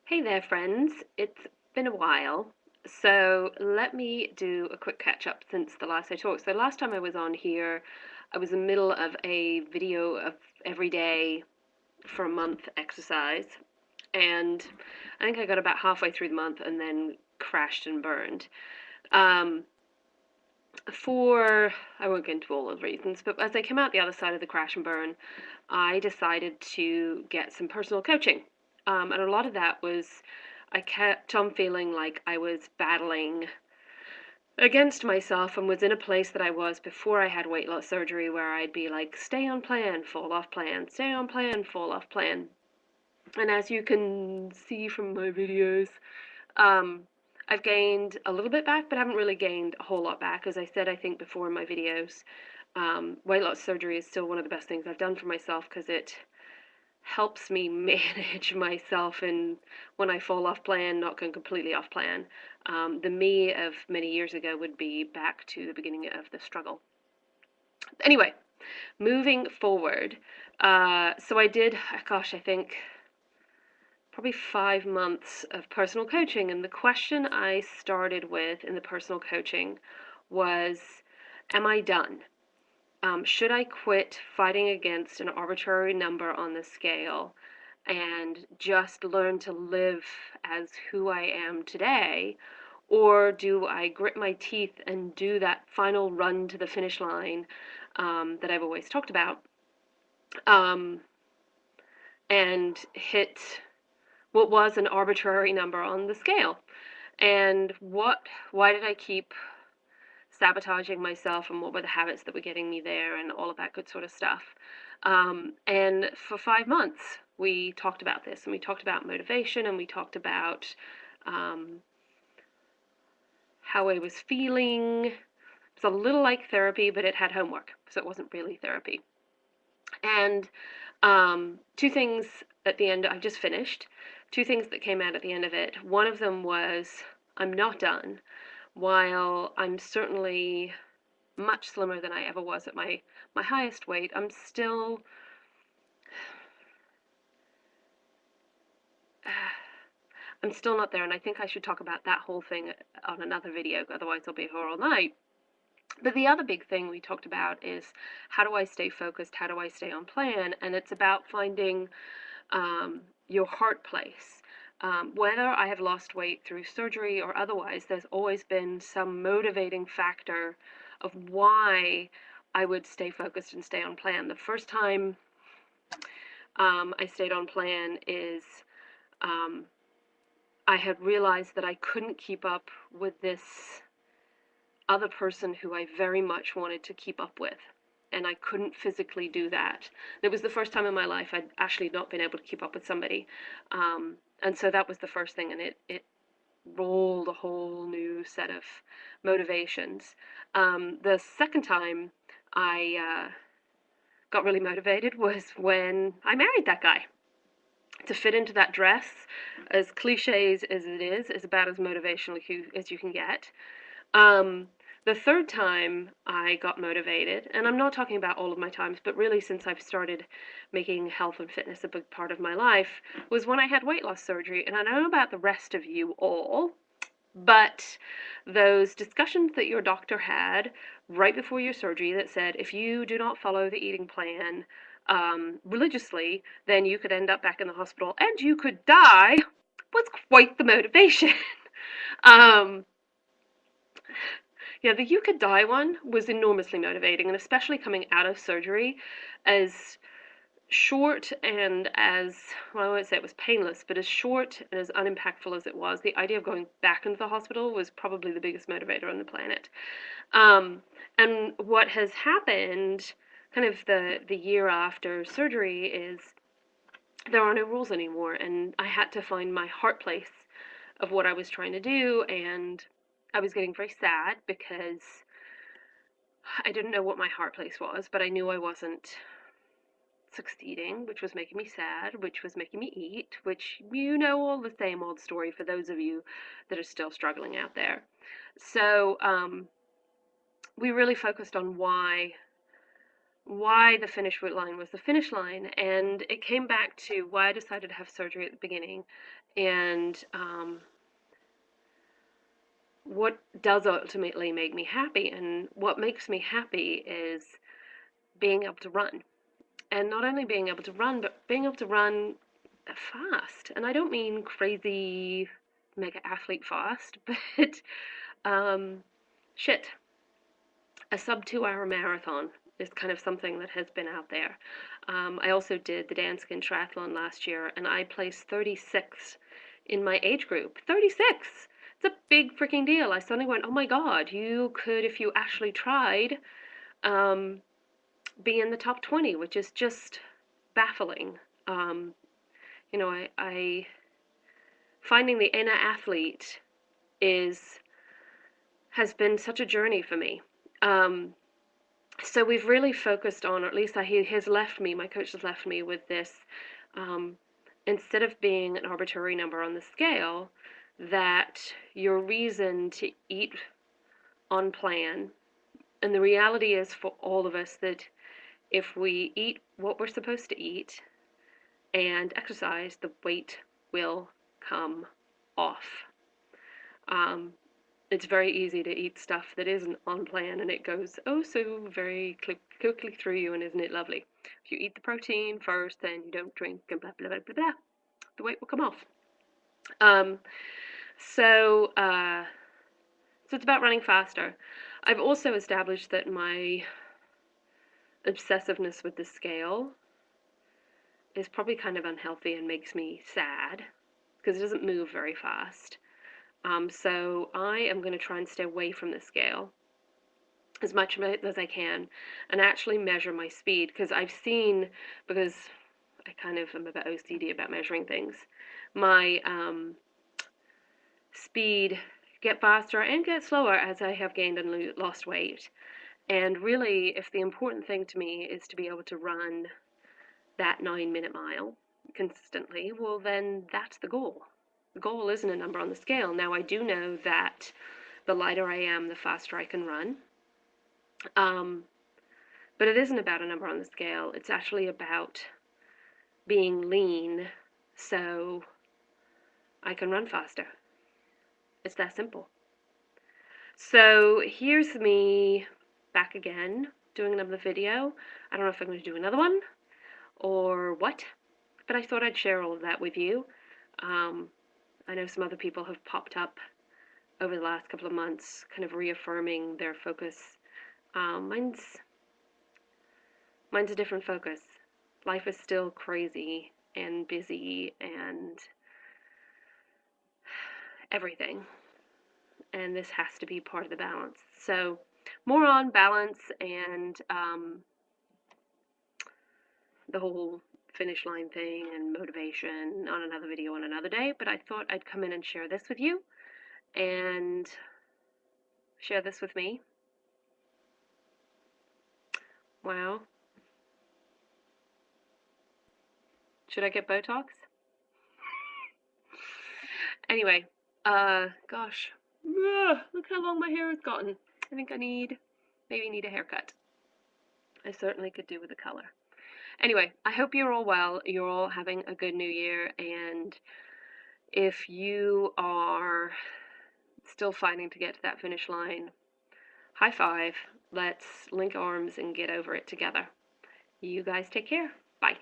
Hey there, friends. It's been a while. So let me do a quick catch up since the last I talked. So last time I was on here, I was in the middle of a video of every day for a month exercise. And I think I got about halfway through the month and then crashed and burned. Um, I won't get into all the reasons, but as I came out the other side of the crash and burn, I decided to get some personal coaching. And a lot of that was I kept on feeling like I was battling against myself and was in a place that I was before I had weight loss surgery where I'd be like, stay on plan, fall off plan, stay on plan, fall off plan. And as you can see from my videos, um, I've gained a little bit back, but haven't really gained a whole lot back. As I said, I think before in my videos, weight loss surgery is still one of the best things I've done for myself because it helps me manage myself and when I fall off plan, not going completely off plan. The me of many years ago would be back to the beginning of the struggle. Anyway, moving forward, so I did, gosh, I think probably 5 months of personal coaching. And the question I started with in the personal coaching was, am I done? Should I quit fighting against an arbitrary number on the scale and just learn to live as who I am today? Or do I grit my teeth and do that final run to the finish line that I've always talked about um, and hit what was an arbitrary number on the scale? And why did I keep sabotaging myself, and what were the habits that were getting me there, and all of that good sort of stuff. And for 5 months, we talked about this, and we talked about motivation, and we talked about um, how I was feeling. It's a little like therapy, but it had homework, so it wasn't really therapy. And two things at the end, I just finished. Two things that came out at the end of it. One of them was, I'm not done. While I'm certainly much slimmer than I ever was at my highest weight, I'm still not there, and I think I should talk about that whole thing on another video, otherwise I'll be here all night. But the other big thing we talked about is, how do I stay focused? How do I stay on plan? And it's about finding your heart place. Whether I have lost weight through surgery or otherwise, there's always been some motivating factor of why I would stay focused and stay on plan. The first time I stayed on plan is um, I had realized that I couldn't keep up with this other person who I very much wanted to keep up with. And I couldn't physically do that. It was the first time in my life I'd actually not been able to keep up with somebody. And so that was the first thing, and it rolled a whole new set of motivations. The second time I got really motivated was when I married that guy. To fit into that dress, as cliches as it is about as motivational as you can get. Um, the third time I got motivated, and I'm not talking about all of my times, but really since I've started making health and fitness a big part of my life, was when I had weight loss surgery. And I don't know about the rest of you all, but those discussions that your doctor had right before your surgery that said, if you do not follow the eating plan religiously, then you could end up back in the hospital and you could die, was quite the motivation. um, yeah, the you could die one was enormously motivating, and especially coming out of surgery, as short and as, well, I won't say it was painless, but as short and as unimpactful as it was, the idea of going back into the hospital was probably the biggest motivator on the planet. Um, and what has happened kind of the year after surgery is there are no rules anymore, and I had to find my heart place of what I was trying to do, and I was getting very sad because I didn't know what my heart place was, but I knew I wasn't succeeding, which was making me sad, which was making me eat, which, you know, all the same old story for those of you that are still struggling out there. So we really focused on why why the finish line was the finish line, and it came back to why I decided to have surgery at the beginning, and what does ultimately make me happy. And what makes me happy is being able to run, and not only being able to run, but being able to run fast. And I don't mean crazy mega athlete fast, but um, shit, a sub 2 hour marathon is kind of something that has been out there. I also did the Danskin Triathlon last year, and I placed 36th in my age group. 36! It's a big freaking deal. I suddenly went, oh my god, you could, if you actually tried, um, be in the top 20, which is just baffling. Um, you know, I finding the inner athlete has been such a journey for me. So we've really focused on, or at least he has left me, my coach has left me with this, um, instead of being an arbitrary number on the scale, that your reason to eat on plan, and the reality is for all of us that if we eat what we're supposed to eat and exercise, the weight will come off. It's very easy to eat stuff that isn't on plan, and it goes oh so very quickly through you, and isn't it lovely? If you eat the protein first, then you don't drink, and blah blah blah blah blah, the weight will come off. Um, so so it's about running faster. I've also established that my obsessiveness with the scale is probably kind of unhealthy and makes me sad because it doesn't move very fast. So I am going to try and stay away from the scale as much as I can and actually measure my speed, because because I kind of am a bit OCD about measuring things, my speed get faster and get slower as I have gained and lost weight. And really, if the important thing to me is to be able to run that 9-minute mile consistently, well, then that's the goal. The goal isn't a number on the scale. Now, I do know that the lighter I am, the faster I can run. But it isn't about a number on the scale. It's actually about being lean so I can run faster. It's that simple. So here's me back again doing another video. I don't know if I'm going to do another one or what, but I thought I'd share all of that with you. I know some other people have popped up over the last couple of months kind of reaffirming their focus. Mine's a different focus. Life is still crazy and busy and everything, and this has to be part of the balance. So more on balance and the whole finish line thing and motivation on another video on another day, but I thought I'd come in and share this with you and share this with me. Wow. Should I get Botox? Anyway, gosh, look how long my hair has gotten. I think I maybe need a haircut. I certainly could do with a color. Anyway, I hope you're all well. You're all having a good new year, and if you are still fighting to get to that finish line, high five. Let's link arms and get over it together. You guys take care. Bye.